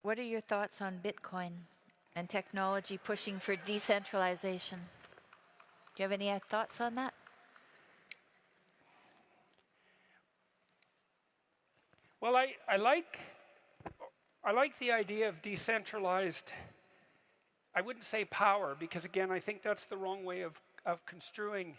What are your thoughts on Bitcoin and technology pushing for decentralization? Do you have any thoughts on that? Well, I like the idea of decentralized. I wouldn't say power, because again, I think that's the wrong way of construing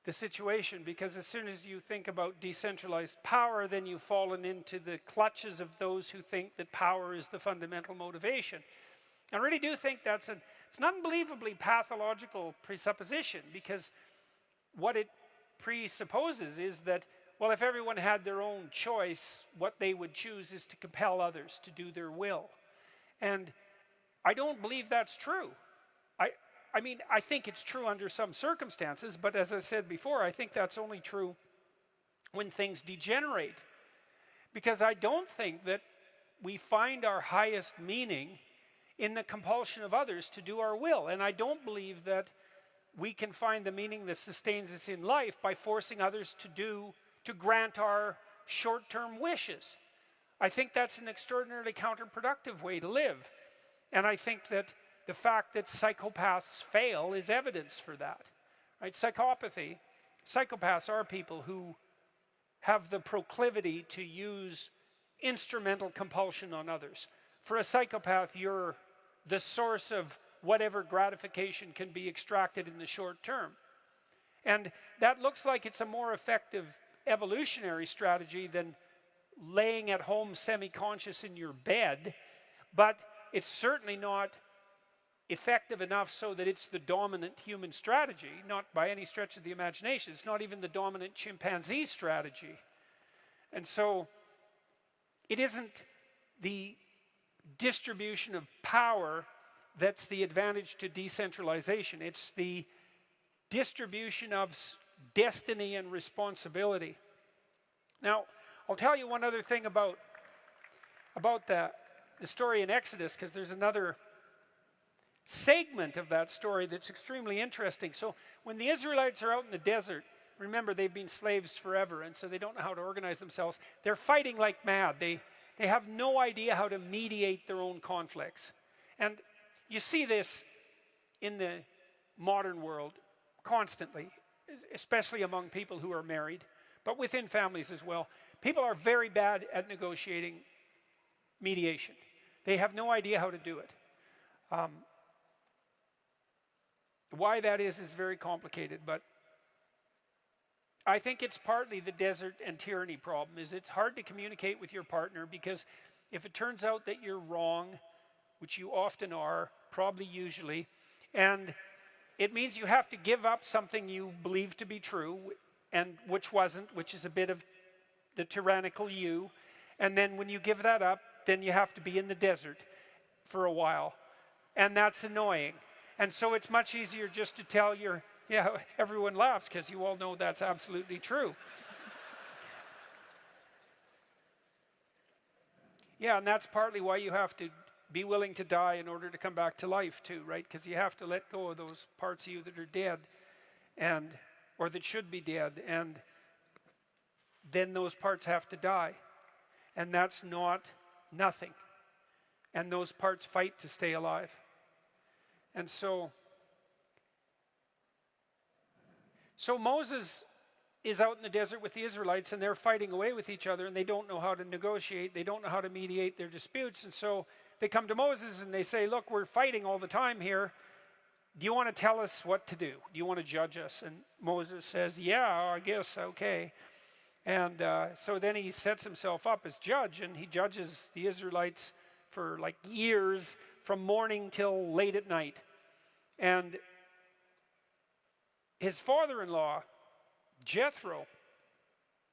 the situation, because as soon as you think about decentralized power, then you've fallen into the clutches of those who think that power is the fundamental motivation. I really do think it's an unbelievably pathological presupposition, because what it presupposes is that, well, if everyone had their own choice, what they would choose is to compel others to do their will. And I don't believe that's true. I mean, I think it's true under some circumstances, but as I said before, I think that's only true when things degenerate. Because I don't think that we find our highest meaning in the compulsion of others to do our will. And I don't believe that we can find the meaning that sustains us in life by forcing others to grant our short-term wishes. I think that's an extraordinarily counterproductive way to live. And I think that the fact that psychopaths fail is evidence for that. Right? Psychopaths are people who have the proclivity to use instrumental compulsion on others. For a psychopath, you're the source of whatever gratification can be extracted in the short term. And that looks like it's a more effective evolutionary strategy than laying at home semi-conscious in your bed, but it's certainly not effective enough so that it's the dominant human strategy, not by any stretch of the imagination. It's not even the dominant chimpanzee strategy. And so it isn't the distribution of power that's the advantage to decentralization. It's the distribution of destiny and responsibility. Now, I'll tell you one other thing about the story in Exodus, because there's another segment of that story that's extremely interesting. So when the Israelites are out in the desert, remember, they've been slaves forever, and so they don't know how to organize themselves. They're fighting like mad. They have no idea how to mediate their own conflicts. And you see this in the modern world constantly, especially among people who are married, but within families as well. People are very bad at negotiating mediation. They have no idea how to do it. Why that is very complicated, but I think it's partly the desert and tyranny problem. It's hard to communicate with your partner, because if it turns out that you're wrong, which you often are, probably usually, and it means you have to give up something you believe to be true, and which wasn't, which is a bit of the tyrannical you, and then when you give that up, then you have to be in the desert for a while, and that's annoying. And so it's much easier just to tell everyone laughs because you all know that's absolutely true. Yeah, and that's partly why you have to be willing to die in order to come back to life too, right? Because you have to let go of those parts of you that are dead, or that should be dead, and then those parts have to die. And that's not nothing. And those parts fight to stay alive. And so Moses is out in the desert with the Israelites, and they're fighting away with each other, and they don't know how to negotiate. They don't know how to mediate their disputes. And so they come to Moses and they say, look, we're fighting all the time here. Do you want to tell us what to do? Do you want to judge us? And Moses says, yeah, I guess, okay. And so then he sets himself up as judge, and he judges the Israelites for like years, from morning till late at night. And his father-in-law, Jethro,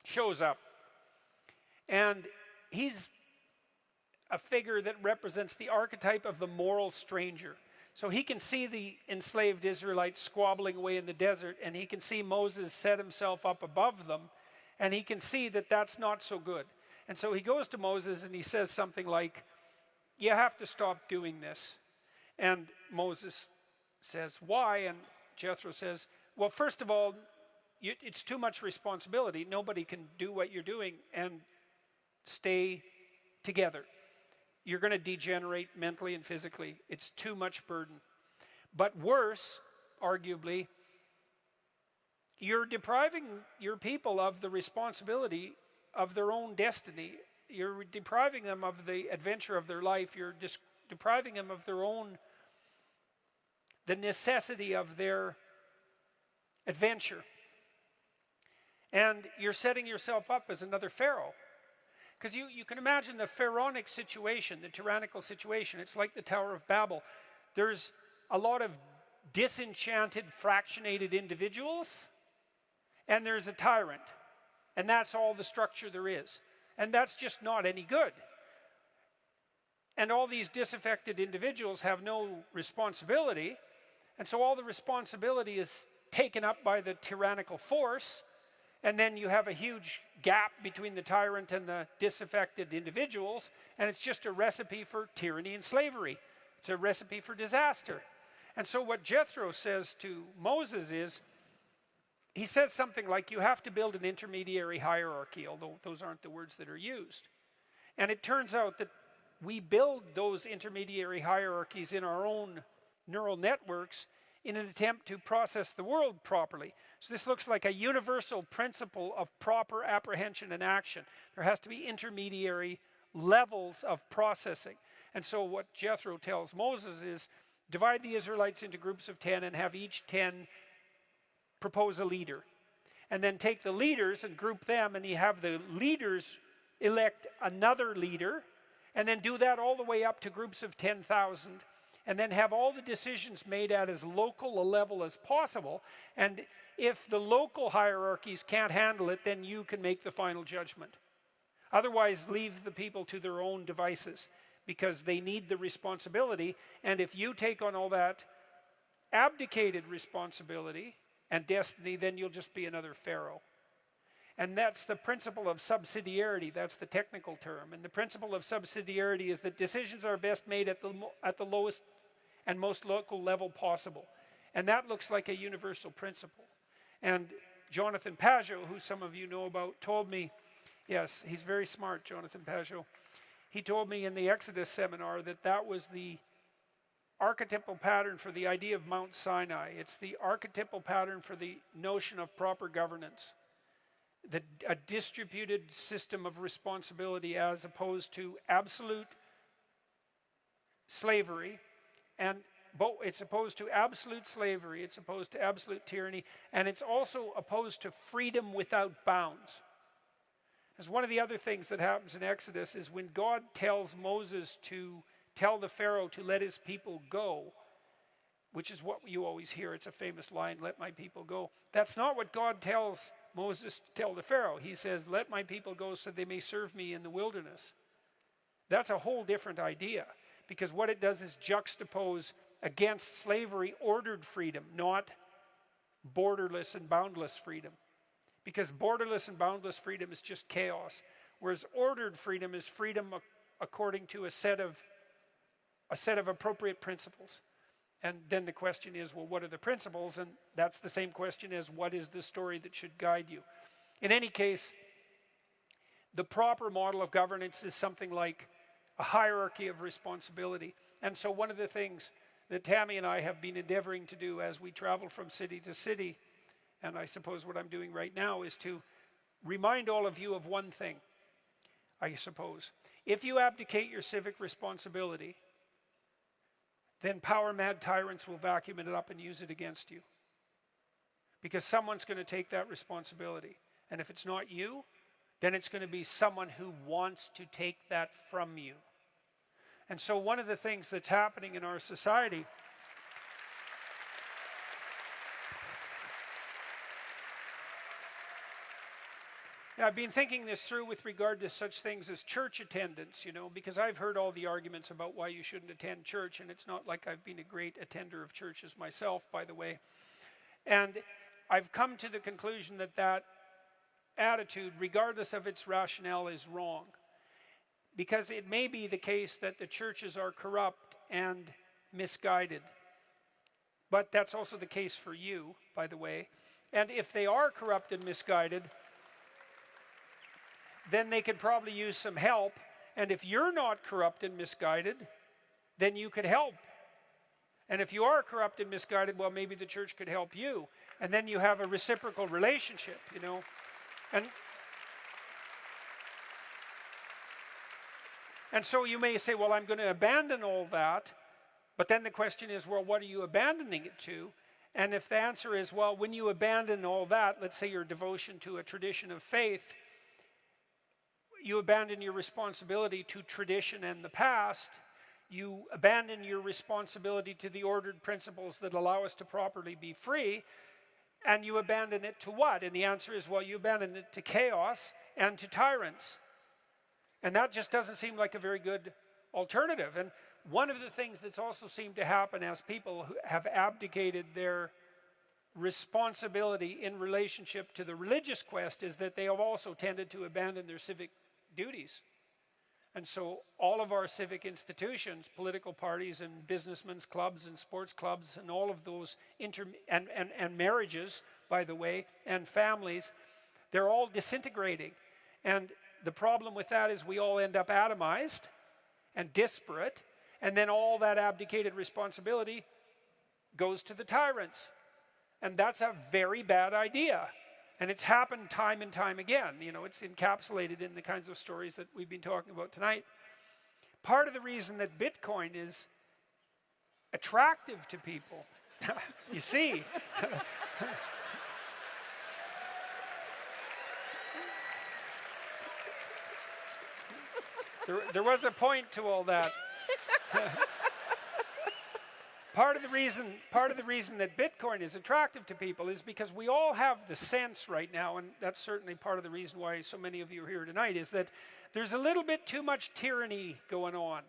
shows up. And he's a figure that represents the archetype of the moral stranger. So he can see the enslaved Israelites squabbling away in the desert, and he can see Moses set himself up above them, and he can see that that's not so good. And so he goes to Moses and he says something like, you have to stop doing this. And Moses says, why? And Jethro says, well, first of all, it's too much responsibility. Nobody can do what you're doing and stay together. you're going to degenerate mentally and physically. It's too much burden. But worse, arguably, you're depriving your people of the responsibility of their own destiny. You're depriving them of the adventure of their life. You're depriving them of their own, the necessity of their adventure. And you're setting yourself up as another Pharaoh. Because you can imagine the pharaonic situation, the tyrannical situation. It's like the Tower of Babel. There's a lot of disenchanted, fractionated individuals, and there's a tyrant. And that's all the structure there is. And that's just not any good. And all these disaffected individuals have no responsibility, and so all the responsibility is taken up by the tyrannical force, and then you have a huge gap between the tyrant and the disaffected individuals, and it's just a recipe for tyranny and slavery. It's a recipe for disaster. And so what Jethro says to Moses is, he says something like, you have to build an intermediary hierarchy, although those aren't the words that are used. And it turns out that we build those intermediary hierarchies in our own neural networks in an attempt to process the world properly. So this looks like a universal principle of proper apprehension and action. There has to be intermediary levels of processing. And so what Jethro tells Moses is, divide the Israelites into groups of 10 and have each 10 propose a leader. And then take the leaders and group them, and you have the leaders elect another leader, and then do that all the way up to groups of 10,000, and then have all the decisions made at as local a level as possible. And if the local hierarchies can't handle it, then you can make the final judgment. Otherwise, leave the people to their own devices, because they need the responsibility. And if you take on all that abdicated responsibility and destiny, then you'll just be another Pharaoh. And that's the principle of subsidiarity. That's the technical term. And the principle of subsidiarity is that decisions are best made at the lowest and most local level possible. And that looks like a universal principle. And Jonathan Pajot, who some of you know about, told me, yes, he's very smart, Jonathan Pajot. He told me in the Exodus seminar that that was the archetypal pattern for the idea of Mount Sinai. It's the archetypal pattern for the notion of proper governance. A distributed system of responsibility as opposed to absolute slavery. And it's opposed to absolute slavery, it's opposed to absolute tyranny, and it's also opposed to freedom without bounds. As one of the other things that happens in Exodus is when God tells Moses to tell the Pharaoh to let his people go, which is what you always hear, it's a famous line, let my people go. That's not what God tells Moses to tell the Pharaoh. He says, let my people go so they may serve me in the wilderness. That's a whole different idea, because what it does is juxtapose against slavery ordered freedom, not borderless and boundless freedom. Because borderless and boundless freedom is just chaos, whereas ordered freedom is freedom according to a set of appropriate principles. And then the question is, well, what are the principles? And that's the same question as what is the story that should guide you? In any case, the proper model of governance is something like a hierarchy of responsibility. And so one of the things that Tammy and I have been endeavoring to do as we travel from city to city, and I suppose what I'm doing right now, is to remind all of you of one thing, I suppose. If you abdicate your civic responsibility, then power-mad tyrants will vacuum it up and use it against you. Because someone's going to take that responsibility. And if it's not you, then it's going to be someone who wants to take that from you. And so one of the things that's happening in our society I've been thinking this through with regard to such things as church attendance, because I've heard all the arguments about why you shouldn't attend church, and it's not like I've been a great attender of churches myself, by the way. And I've come to the conclusion that that attitude, regardless of its rationale, is wrong. Because it may be the case that the churches are corrupt and misguided. But that's also the case for you, by the way. And if they are corrupt and misguided, then they could probably use some help, And if you're not corrupt and misguided, then you could help. And if you are corrupt and misguided, well, maybe the church could help you. And then you have a reciprocal relationship, you know. And so you may say, well, I'm going to abandon all that. But then the question is, well, what are you abandoning it to? And if the answer is, well, when you abandon all that, let's say your devotion to a tradition of faith, you abandon your responsibility to tradition and the past, you abandon your responsibility to the ordered principles that allow us to properly be free, and you abandon it to what? And the answer is, well, you abandon it to chaos and to tyrants. And that just doesn't seem like a very good alternative. And one of the things that's also seemed to happen as people who have abdicated their responsibility in relationship to the religious quest is that they have also tended to abandon their civic duties. And so all of our civic institutions, political parties and businessmen's clubs and sports clubs and all of those and marriages, by the way, and families, they're all disintegrating. And the problem with that is we all end up atomized and disparate, and then all that abdicated responsibility goes to the tyrants. And that's a very bad idea. And it's happened time and time again. You know, it's encapsulated in the kinds of stories that we've been talking about tonight. Part of the reason that Bitcoin is attractive to people, you see, there was a point to all that. Part of the reason that Bitcoin is attractive to people is because we all have the sense right now, and that's certainly part of the reason why so many of you are here tonight, is that there's a little bit too much tyranny going on.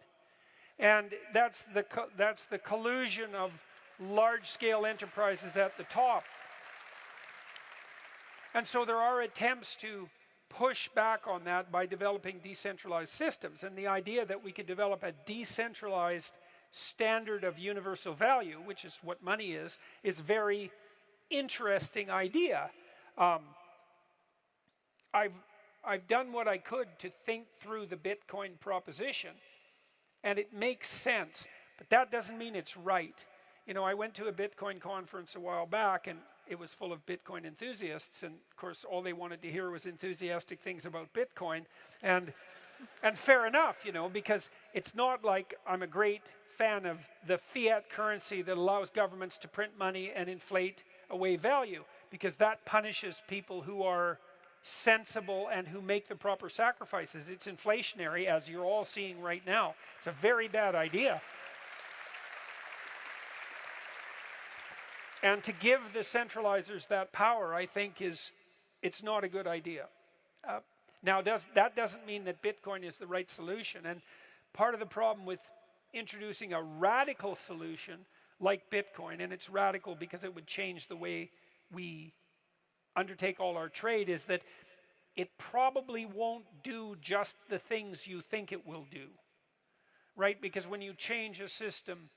And that's the collusion of large-scale enterprises at the top. And so there are attempts to push back on that by developing decentralized systems. And the idea that we could develop a decentralized standard of universal value, which is what money is very interesting idea. I've done what I could to think through the Bitcoin proposition, and it makes sense, but that doesn't mean it's right. You know, I went to a Bitcoin conference a while back, and it was full of Bitcoin enthusiasts, and of course all they wanted to hear was enthusiastic things about Bitcoin, and fair enough, you know, because it's not like I'm a great fan of the fiat currency that allows governments to print money and inflate away value, because that punishes people who are sensible and who make the proper sacrifices. It's inflationary, as you're all seeing right now. It's a very bad idea. And to give the centralizers that power, I think it's not a good idea. Now, that doesn't mean that Bitcoin is the right solution. And part of the problem with introducing a radical solution like Bitcoin, and it's radical because it would change the way we undertake all our trade, is that it probably won't do just the things you think it will do, right? Because when you change a system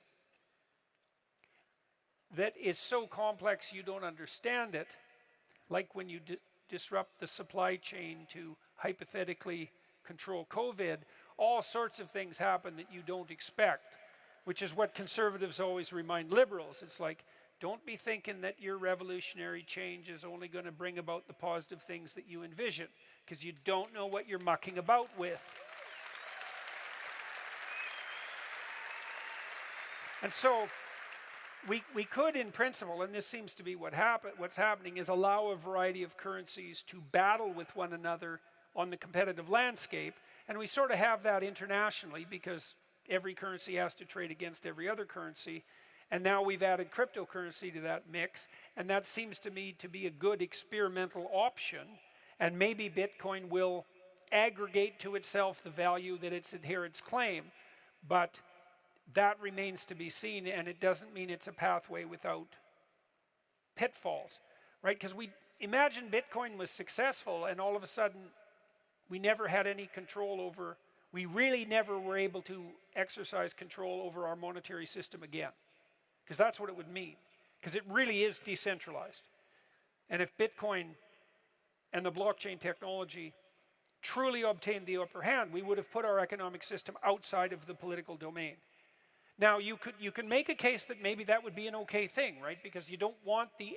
that is so complex you don't understand it, like when you disrupt the supply chain to hypothetically control COVID, all sorts of things happen that you don't expect, which is what conservatives always remind liberals. It's like, don't be thinking that your revolutionary change is only going to bring about the positive things that you envision, because you don't know what you're mucking about with. And so we could, in principle, and this seems to be what's happening, is allow a variety of currencies to battle with one another on the competitive landscape. And we sort of have that internationally because every currency has to trade against every other currency. And now we've added cryptocurrency to that mix. And that seems to me to be a good experimental option. And maybe Bitcoin will aggregate to itself the value that its adherents claim. But that remains to be seen, and it doesn't mean it's a pathway without pitfalls, right? Because we imagine Bitcoin was successful and all of a sudden we never had any control over, we really never were able to exercise control over our monetary system again. Because that's what it would mean. Because it really is decentralized. And if Bitcoin and the blockchain technology truly obtained the upper hand, we would have put our economic system outside of the political domain. Now, you can make a case that maybe that would be an okay thing, right? Because you don't want the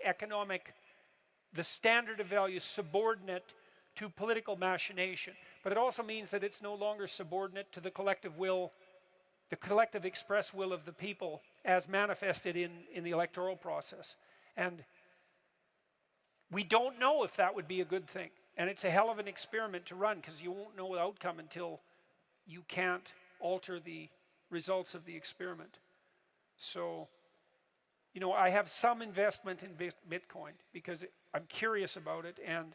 standard of value subordinate to political machination. But it also means that it's no longer subordinate to the collective will, the collective express will of the people as manifested in the electoral process. And we don't know if that would be a good thing. And it's a hell of an experiment to run, because you won't know the outcome until you can't alter the results of the experiment. So, you know, I have some investment in Bitcoin because I'm curious about it, and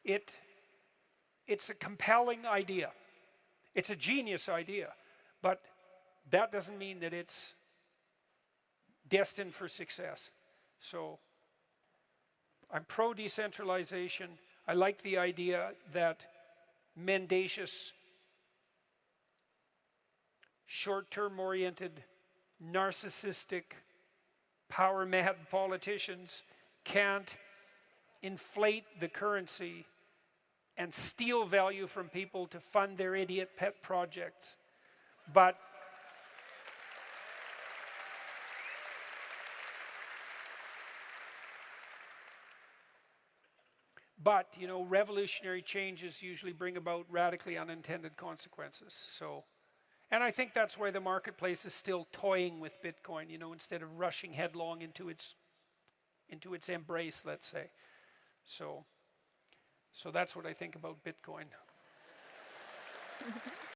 it's a compelling idea. It's a genius idea, but that doesn't mean that it's destined for success. So I'm pro-decentralization. I like the idea that mendacious, short-term oriented, narcissistic, power-mad politicians can't inflate the currency and steal value from people to fund their idiot pet projects. But you know, revolutionary changes usually bring about radically unintended consequences. So, and I think that's why the marketplace is still toying with Bitcoin, you know, instead of rushing headlong into its embrace, let's say. So that's what I think about Bitcoin.